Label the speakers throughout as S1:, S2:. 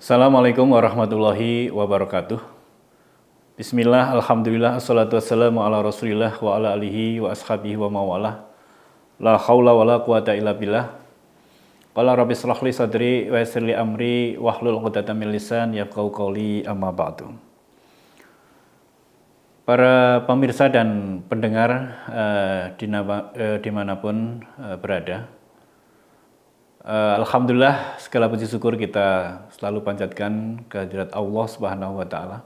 S1: Assalamualaikum warahmatullahi wabarakatuh. Bismillah, alhamdulillah, assalatu wassalamu ala rasulillah wa ala alihi wa ashabihi wa mawalah. La hawla wa la quwata illa billah. Qala rabbi shrah li sadri wa yassir li amri wahlul 'uqdatam min lisan yafqahu qawli amma ba'du. Para pemirsa dan pendengar dimanapun berada, alhamdulillah, segala puji syukur kita selalu panjatkan kehadirat Allah Subhanahu wa taala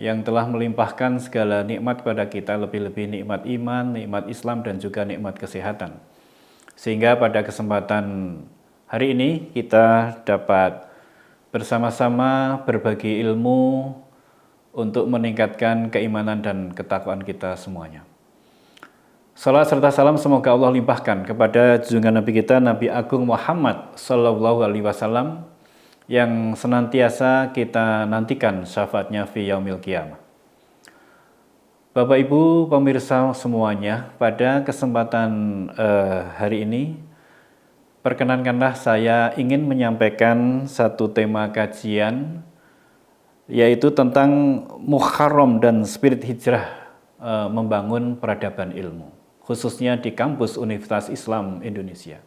S1: yang telah melimpahkan segala nikmat kepada kita, lebih-lebih nikmat iman, nikmat Islam dan juga nikmat kesehatan. Sehingga pada kesempatan hari ini kita dapat bersama-sama berbagi ilmu untuk meningkatkan keimanan dan ketakwaan kita semuanya. Salat serta salam semoga Allah limpahkan kepada junjungan Nabi kita, Nabi Agung Muhammad Sallallahu Alaihi Wasallam, yang senantiasa kita nantikan syafaatnya fi yaumil qiyamah. Bapak Ibu pemirsa semuanya, pada kesempatan hari ini perkenankanlah saya ingin menyampaikan satu tema kajian, yaitu tentang Muharram dan spirit hijrah membangun peradaban ilmu, khususnya di kampus Universitas Islam Indonesia.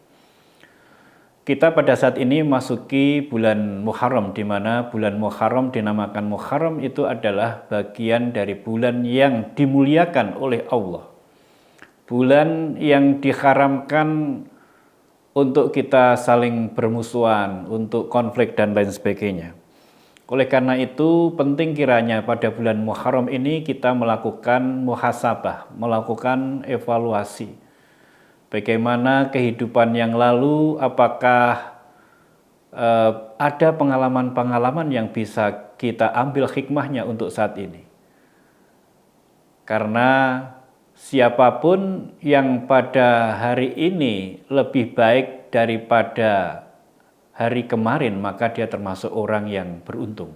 S1: Kita pada saat ini masuki bulan Muharram, di mana bulan Muharram dinamakan Muharram itu adalah bagian dari bulan yang dimuliakan oleh Allah. Bulan yang diharamkan untuk kita saling bermusuhan, untuk konflik dan lain sebagainya. Oleh karena itu penting kiranya pada bulan Muharram ini kita melakukan muhasabah, melakukan evaluasi. Bagaimana kehidupan yang lalu, apakah ada pengalaman-pengalaman yang bisa kita ambil hikmahnya untuk saat ini. Karena siapapun yang pada hari ini lebih baik daripada hari kemarin, maka dia termasuk orang yang beruntung.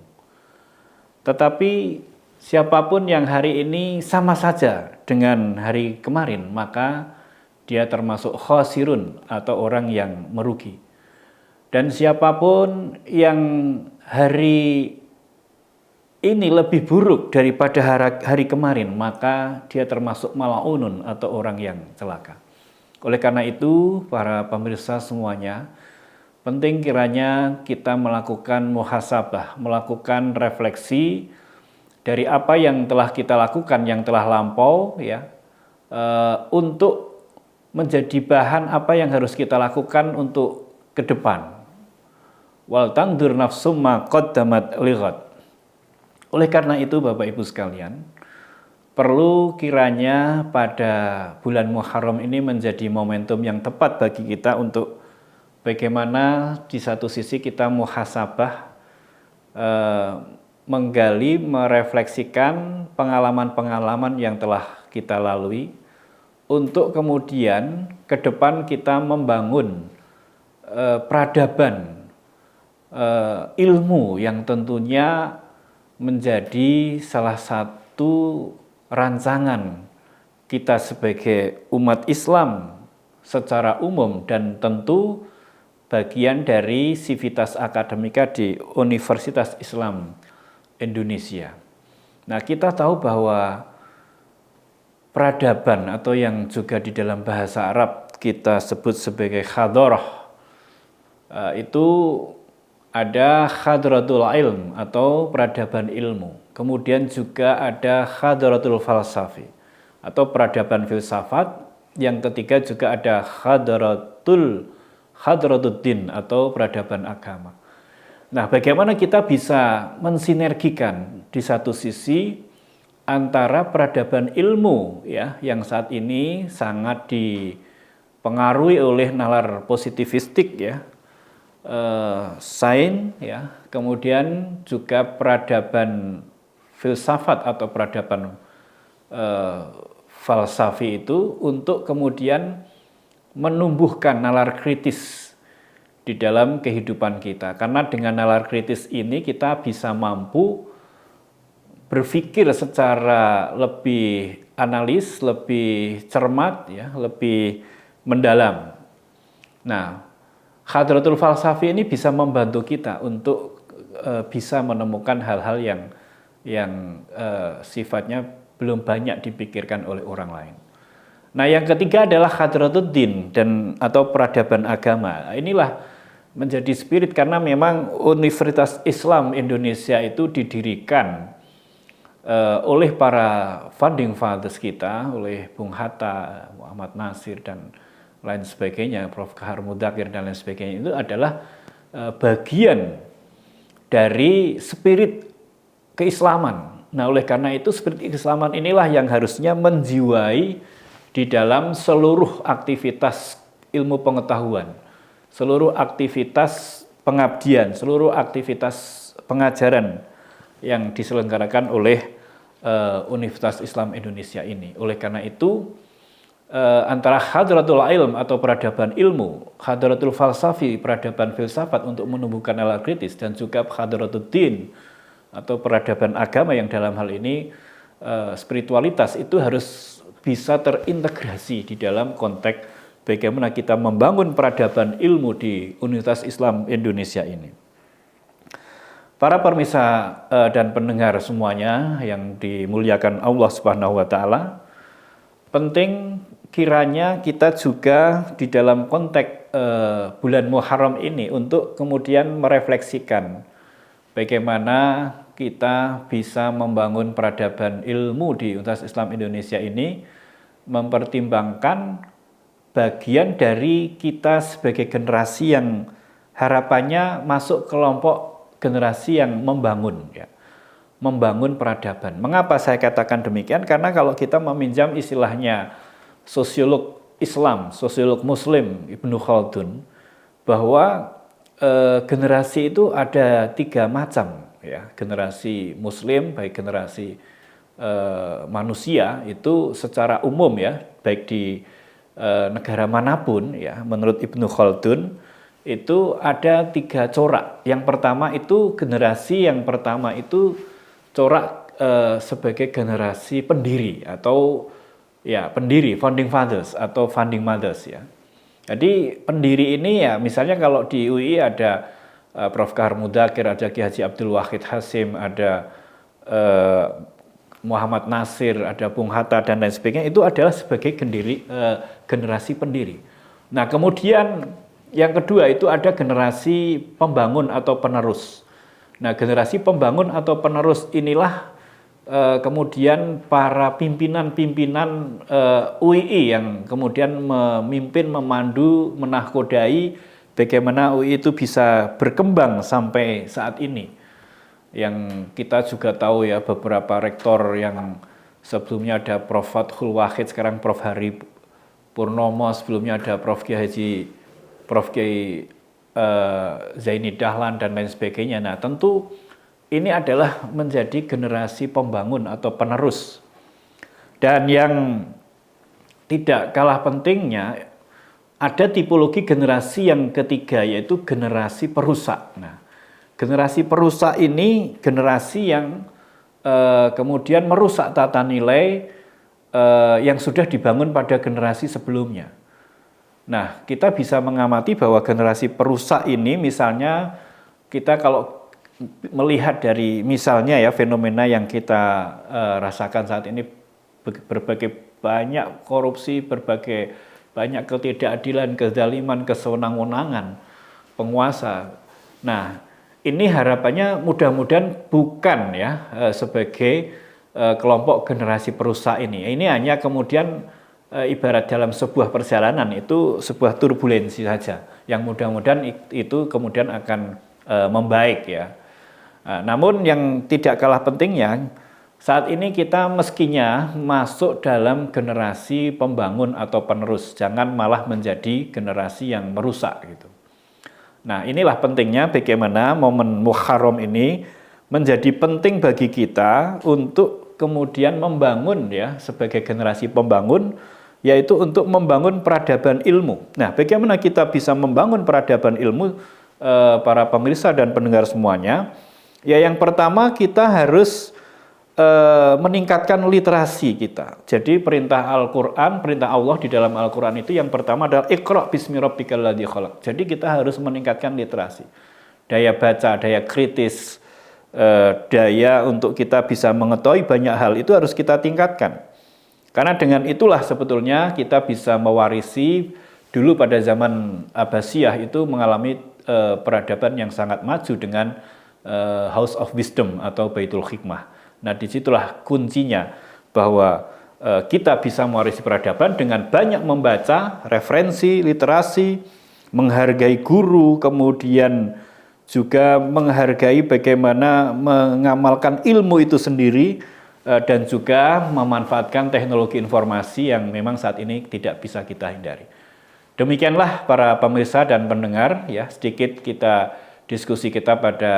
S1: Tetapi siapapun yang hari ini sama saja dengan hari kemarin, maka dia termasuk khasirun atau orang yang merugi. Dan siapapun yang hari ini lebih buruk daripada hari kemarin, maka dia termasuk mal'unun atau orang yang celaka. Oleh karena itu, para pemirsa semuanya, penting kiranya kita melakukan muhasabah, melakukan refleksi dari apa yang telah kita lakukan, yang telah lampau, ya, untuk menjadi bahan apa yang harus kita lakukan untuk ke depan. Wal tangdur nafsum ma qaddamat lighad. Oleh karena itu, Bapak Ibu sekalian, perlu kiranya pada bulan Muharram ini menjadi momentum yang tepat bagi kita untuk bagaimana di satu sisi kita muhasabah, menggali, merefleksikan pengalaman-pengalaman yang telah kita lalui, untuk kemudian ke depan kita membangun peradaban ilmu yang tentunya menjadi salah satu rancangan kita sebagai umat Islam secara umum dan tentu bagian dari sivitas akademika di Universitas Islam Indonesia. Nah, kita tahu bahwa peradaban atau yang juga di dalam bahasa Arab kita sebut sebagai hadharah, itu ada hadratul ilm atau peradaban ilmu. Kemudian juga ada hadratul falsafi atau peradaban filsafat. Yang ketiga juga ada hadratuddin atau peradaban agama. Nah, bagaimana kita bisa mensinergikan di satu sisi antara peradaban ilmu, ya, yang saat ini sangat dipengaruhi oleh nalar positivistik, ya, sains, ya, kemudian juga peradaban filsafat atau peradaban falsafi itu untuk kemudian menumbuhkan nalar kritis di dalam kehidupan kita. Karena dengan nalar kritis ini kita bisa mampu berpikir secara lebih analis, lebih cermat, ya, lebih mendalam. Nah, Hadratul Falsafi ini bisa membantu kita untuk bisa menemukan hal-hal yang sifatnya belum banyak dipikirkan oleh orang lain. Nah, yang ketiga adalah hadratuddin atau peradaban agama. Nah, inilah menjadi spirit karena memang Universitas Islam Indonesia itu didirikan oleh para founding fathers kita, oleh Bung Hatta, Muhammad Nasir dan lain sebagainya, Prof. Kahar Mudakir dan lain sebagainya, itu adalah bagian dari spirit keislaman. Nah, oleh karena itu spirit keislaman inilah yang harusnya menjiwai di dalam seluruh aktivitas ilmu pengetahuan, seluruh aktivitas pengabdian, seluruh aktivitas pengajaran yang diselenggarakan oleh Universitas Islam Indonesia ini. Oleh karena itu, antara hadratul ilm atau peradaban ilmu, hadratul falsafi, peradaban filsafat untuk menumbuhkan nalar kritis, dan juga hadratul din atau peradaban agama yang dalam hal ini spiritualitas itu harus bisa terintegrasi di dalam konteks bagaimana kita membangun peradaban ilmu di Universitas Islam Indonesia ini. Para pemirsa dan pendengar semuanya yang dimuliakan Allah Subhanahu wa taala, penting kiranya kita juga di dalam konteks bulan Muharram ini untuk kemudian merefleksikan bagaimana kita bisa membangun peradaban ilmu di Universitas Islam Indonesia ini, mempertimbangkan bagian dari kita sebagai generasi yang harapannya masuk kelompok generasi yang membangun, ya, membangun peradaban. Mengapa saya katakan demikian? Karena kalau kita meminjam istilahnya sosiolog Islam, sosiolog Muslim Ibnu Khaldun, bahwa generasi itu ada 3 macam, ya, generasi Muslim, baik generasi manusia itu secara umum, ya, baik di negara manapun, ya, menurut Ibnu Khaldun itu ada 3 corak. Yang pertama itu generasi yang pertama itu corak sebagai generasi pendiri atau ya pendiri, founding fathers atau founding mothers, ya. Jadi pendiri ini, ya, misalnya kalau di UI ada Prof. Kahar Mudakir, ada Ki Haji Abdul Wahid Hasim, ada Muhammad Nasir, ada Bung Hatta dan lain sebagainya, itu adalah sebagai generasi pendiri. Nah, kemudian yang kedua itu ada generasi pembangun atau penerus. Nah, generasi pembangun atau penerus inilah kemudian para pimpinan-pimpinan UII yang kemudian memimpin, memandu, menahkodai bagaimana UII itu bisa berkembang sampai saat ini. Yang kita juga tahu, ya, beberapa rektor yang sebelumnya ada Prof. Fathul Wahid, sekarang Prof. Hari Purnomo, sebelumnya ada Prof. Kiai Zaini Dahlan dan lain sebagainya. Nah, tentu ini adalah menjadi generasi pembangun atau penerus. Dan yang tidak kalah pentingnya, ada tipologi generasi yang ketiga, yaitu generasi perusak. Nah, generasi perusak ini generasi yang kemudian merusak tata nilai yang sudah dibangun pada generasi sebelumnya. Nah, kita bisa mengamati bahwa generasi perusak ini, misalnya kita kalau melihat dari misalnya, ya, fenomena yang kita rasakan saat ini, berbagai banyak korupsi, berbagai banyak ketidakadilan, kezaliman, kesewenang-wenangan penguasa. Nah, ini harapannya mudah-mudahan bukan, ya, sebagai kelompok generasi perusak ini. Ini hanya kemudian ibarat dalam sebuah perjalanan itu sebuah turbulensi saja, yang mudah-mudahan itu kemudian akan membaik, ya. Namun yang tidak kalah pentingnya, saat ini kita meskinya masuk dalam generasi pembangun atau penerus, jangan malah menjadi generasi yang merusak, gitu. Nah, inilah pentingnya bagaimana momen Muharram ini menjadi penting bagi kita untuk kemudian membangun, ya, sebagai generasi pembangun, yaitu untuk membangun peradaban ilmu. Nah, bagaimana kita bisa membangun peradaban ilmu, para pemirsa dan pendengar semuanya? Ya, yang pertama kita harus meningkatkan literasi kita. Jadi perintah Al-Quran, perintah Allah di dalam Al-Quran itu yang pertama adalah Iqra' bismi rabbikal ladzi khalaq. Jadi kita harus meningkatkan literasi. daya baca, daya kritis, daya untuk kita bisa mengetahui banyak hal itu harus kita tingkatkan. Karena dengan itulah sebetulnya kita bisa mewarisi dulu pada zaman Abbasiyah itu mengalami peradaban yang sangat maju dengan House of Wisdom atau Baitul Hikmah. Nah, disitulah kuncinya bahwa kita bisa mewarisi peradaban dengan banyak membaca, referensi, literasi, menghargai guru, kemudian juga menghargai bagaimana mengamalkan ilmu itu sendiri, dan juga memanfaatkan teknologi informasi yang memang saat ini tidak bisa kita hindari. Demikianlah para pemirsa dan pendengar, ya, sedikit kita diskusi kita pada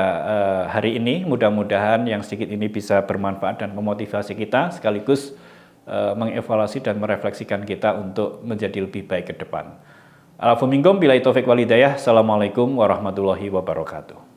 S1: hari ini. Mudah-mudahan yang sedikit ini bisa bermanfaat dan memotivasi kita, sekaligus mengevaluasi dan merefleksikan kita untuk menjadi lebih baik ke depan. Alhamdulillah, billahi taufik wal hidayah. Assalamualaikum warahmatullahi wabarakatuh.